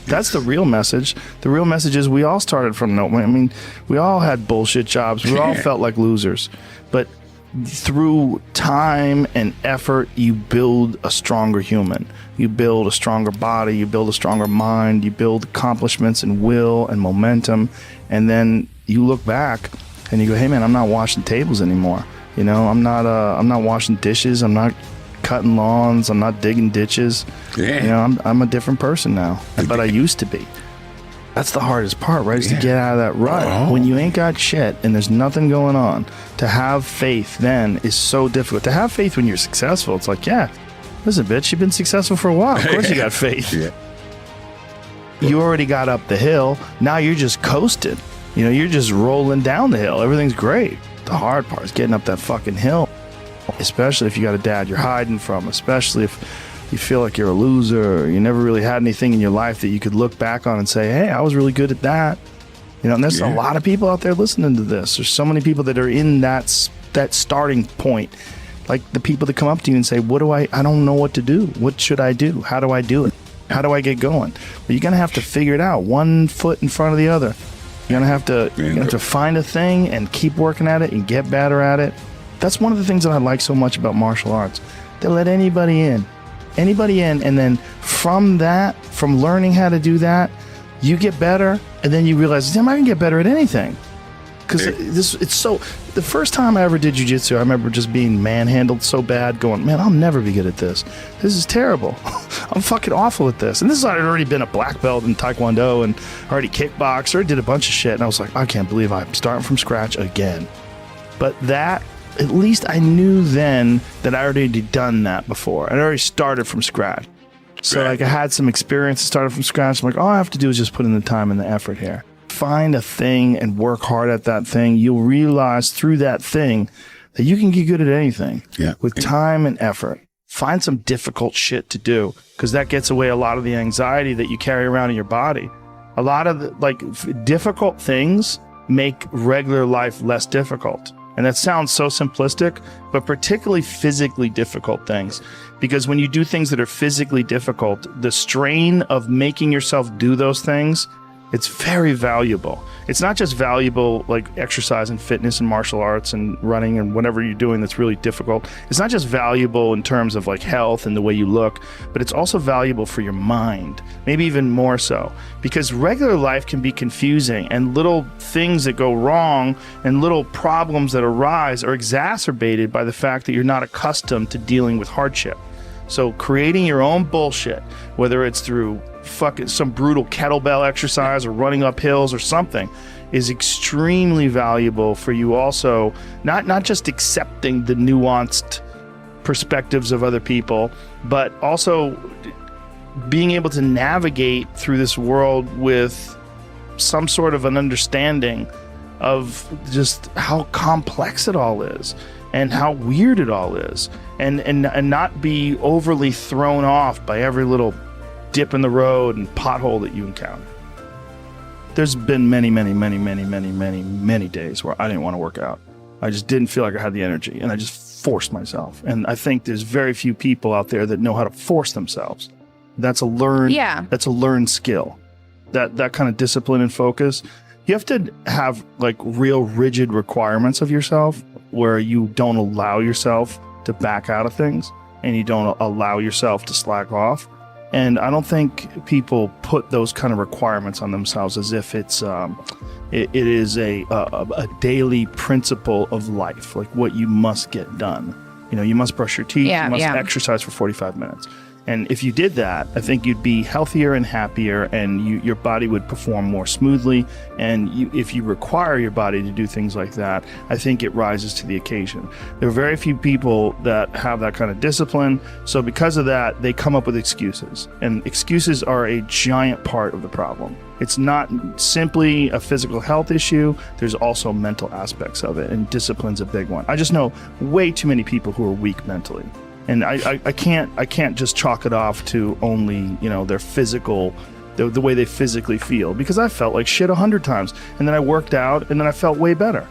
That's the real message. The real message is we all started from nowhere. I mean, we all had bullshit jobs. We all felt like losers. But through time and effort, you build a stronger human. You build a stronger body. You build a stronger mind. You build accomplishments and will and momentum. And then you look back and you go, hey man, I'm not washing tables anymore. You know, I'm not washing dishes. I'm not cutting lawns. I'm not digging ditches. Yeah. You know, I'm a different person now, but I used to be. That's the hardest part, right? Is to get out of that rut. When you ain't got shit and there's nothing going on, to have faith then is so difficult. To have faith when you're successful, it's like, yeah, listen, bitch, you've been successful for a while. Of course you got faith. Yeah. You already got up the hill. Now you're just coasting. You know, you're just rolling down the hill. Everything's great. The hard part is getting up that fucking hill, especially if you got a dad you're hiding from, especially if you feel like you're a loser, or you never really had anything in your life that you could look back on and say, hey, I was really good at that. You know, and there's a lot of people out there listening to this. There's so many people that are in that starting point. Like the people that come up to you and say, I don't know what to do. What should I do? How do I do it? How do I get going? Well, you're going to have to figure it out, one foot in front of the other. You're going to have to find a thing and keep working at it and get better at it. That's one of the things that I like so much about martial arts. They let anybody in, and then from learning how to do that, you get better, and then you realize, damn, I can get better at anything. Because the first time I ever did jiu-jitsu, I remember just being manhandled so bad, going, man, I'll never be good at this. This is terrible. I'm fucking awful at this. And this is, I'd already been a black belt in Taekwondo and already kickboxed, already did a bunch of shit. And I was like, I can't believe I'm starting from scratch again. But at least I knew then that I already done that before. I'd already started from scratch. So like I had some experience, started from scratch. I'm like, all I have to do is just put in the time and the effort here. Find a thing and work hard at that thing. You'll realize through that thing that you can get good at anything with time and effort. Find some difficult shit to do, because that gets away a lot of the anxiety that you carry around in your body. A lot of difficult things make regular life less difficult. And that sounds so simplistic, but particularly physically difficult things. Because when you do things that are physically difficult, the strain of making yourself do those things, it's very valuable. It's not just valuable like exercise and fitness and martial arts and running and whatever you're doing that's really difficult. It's not just valuable in terms of like health and the way you look, but it's also valuable for your mind, maybe even more so. Because regular life can be confusing, and little things that go wrong and little problems that arise are exacerbated by the fact that you're not accustomed to dealing with hardship. So creating your own bullshit, whether it's through fucking some brutal kettlebell exercise or running up hills or something, is extremely valuable for you. Also, not just accepting the nuanced perspectives of other people, but also being able to navigate through this world with some sort of an understanding of just how complex it all is and how weird it all is, and not be overly thrown off by every little dip in the road and pothole that you encounter. There's been many days where I didn't want to work out. I just didn't feel like I had the energy, and I just forced myself. And I think there's very few people out there that know how to force themselves. That's a learned skill. That kind of discipline and focus. You have to have like real rigid requirements of yourself, where you don't allow yourself to back out of things and you don't allow yourself to slack off. And I don't think people put those kind of requirements on themselves as if it is a daily principle of life, like what you must get done. You know, you must brush your teeth, you must exercise for 45 minutes. And if you did that, I think you'd be healthier and happier, and your body would perform more smoothly. And if you require your body to do things like that, I think it rises to the occasion. There are very few people that have that kind of discipline. So because of that, they come up with excuses. And excuses are a giant part of the problem. It's not simply a physical health issue. There's also mental aspects of it, and discipline's a big one. I just know way too many people who are weak mentally. And I can't just chalk it off to only, you know, their physical, the way they physically feel, because I felt like shit 100 times, and then I worked out and then I felt way better.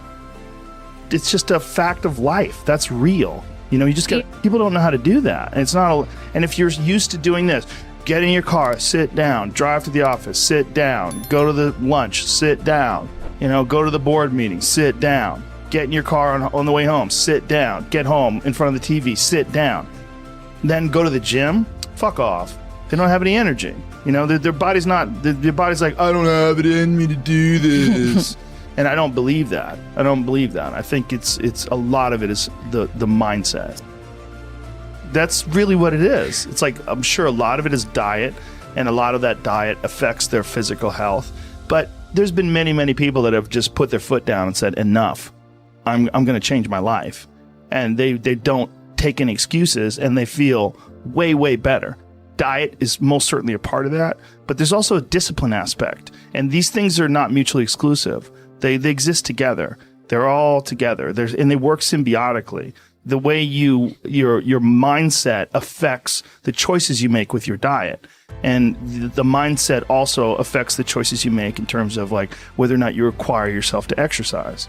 It's just a fact of life. That's real. You know, you just got, people don't know how to do that. And it's not, and if you're used to doing this, Get in your car, sit down, drive to the office, sit down, go to the lunch, sit down, go to the board meeting, sit down, get in your car on the way home, sit down, get home in front of the TV, sit down, then go to the gym. Fuck off. They don't have any energy. Their body's like, I don't have it in me to do this. And I don't believe that. I think it's a lot of it is the mindset. That's really what it is. It's like, I'm sure a lot of it is diet, and a lot of that diet affects their physical health. But there's been many, many people that have just put their foot down and said, enough. I'm going to change my life. And they don't take any excuses, and they feel way, way better. Diet is most certainly a part of that, but there's also a discipline aspect. And these things are not mutually exclusive. They exist together. They're all together. And they work symbiotically. The way your mindset affects the choices you make with your diet. And the mindset also affects the choices you make in terms of like whether or not you require yourself to exercise.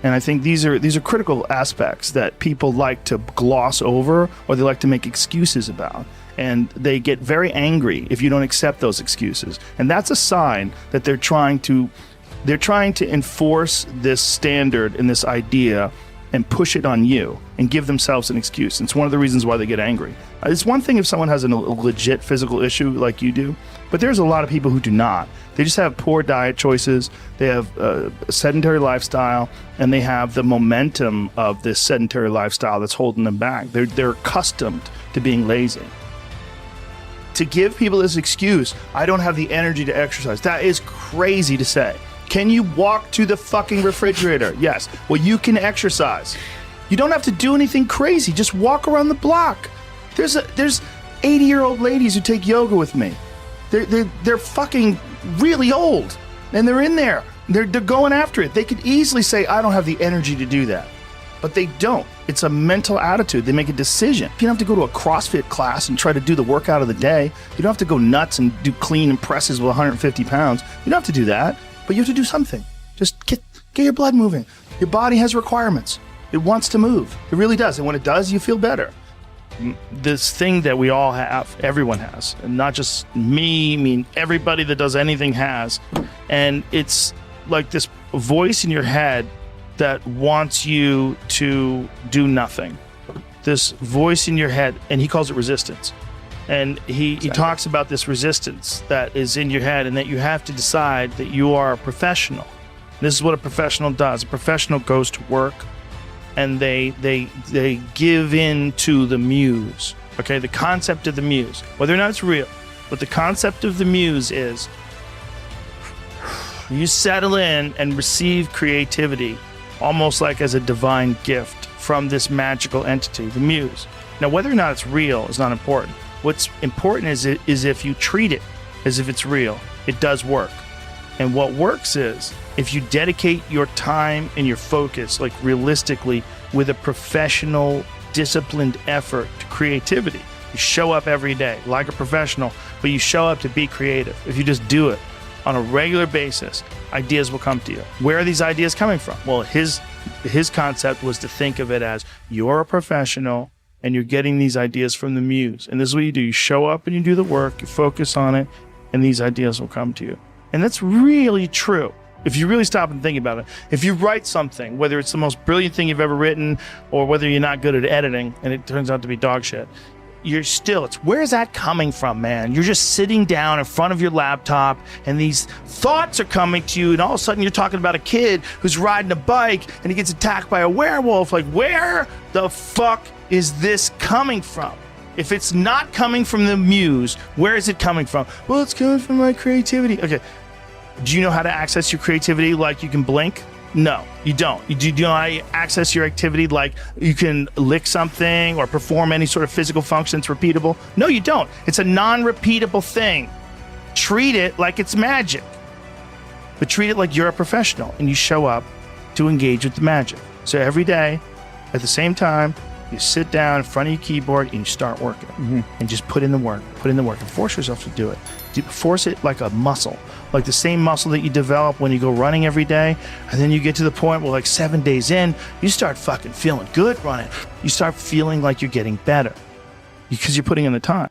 And I think these are critical aspects that people like to gloss over, or they like to make excuses about. And they get very angry if you don't accept those excuses. And that's a sign that they're trying to enforce this standard and this idea and push it on you and give themselves an excuse. And it's one of the reasons why they get angry. It's one thing if someone has a legit physical issue like you do, but there's a lot of people who do not. They just have poor diet choices, they have a sedentary lifestyle, and they have the momentum of this sedentary lifestyle that's holding them back. They're accustomed to being lazy. To give people this excuse, I don't have the energy to exercise, that is crazy to say. Can you walk to the fucking refrigerator? Yes. Well, you can exercise. You don't have to do anything crazy. Just walk around the block. There's 80-year-old ladies who take yoga with me. They're fucking really old, and they're in there. They're going after it. They could easily say, I don't have the energy to do that. But they don't. It's a mental attitude. They make a decision. You don't have to go to a CrossFit class and try to do the workout of the day. You don't have to go nuts and do clean and presses with 150 pounds. You don't have to do that. But you have to do something. Just get your blood moving. Your body has requirements. It wants to move. It really does. And when it does, you feel better. This thing that we all have, everyone has, and not just me, I mean everybody that does anything has. And it's like this voice in your head that wants you to do nothing. This voice in your head, and he calls it resistance. And he talks about this resistance that is in your head, and that you have to decide that you are a professional. This is what a professional does. A professional goes to work, and they give in to the muse. Okay, the concept of the muse, whether or not it's real, but the concept of the muse is you settle in and receive creativity, almost like as a divine gift from this magical entity, the muse. Now, whether or not it's real is not important. What's important is if you treat it as if it's real, it does work. And what works is if you dedicate your time and your focus, like realistically, with a professional, disciplined effort to creativity. You show up every day like a professional, but you show up to be creative. If you just do it on a regular basis, ideas will come to you. Where are these ideas coming from? Well, his concept was to think of it as you're a professional, and you're getting these ideas from the muse. And this is what you do. You show up and you do the work, you focus on it, and these ideas will come to you. And that's really true. If you really stop and think about it, if you write something, whether it's the most brilliant thing you've ever written, or whether you're not good at editing and it turns out to be dog shit, where's that coming from, man? You're just sitting down in front of your laptop and these thoughts are coming to you, and all of a sudden you're talking about a kid who's riding a bike and he gets attacked by a werewolf. Like, where the fuck is this coming from? If it's not coming from the muse, where is it coming from? Well, it's coming from my creativity. Okay. Do you know how to access your creativity like you can blink? No, you don't. Do you know how to access your activity like you can lick something or perform any sort of physical function that's repeatable? No, you don't. It's a non-repeatable thing. Treat it like it's magic. But treat it like you're a professional and you show up to engage with the magic. So every day, at the same time, you sit down in front of your keyboard and you start working. And just put in the work, and force yourself to do it. Force it like a muscle, like the same muscle that you develop when you go running every day. And then you get to the point where like 7 days in, you start fucking feeling good running. You start feeling like you're getting better because you're putting in the time.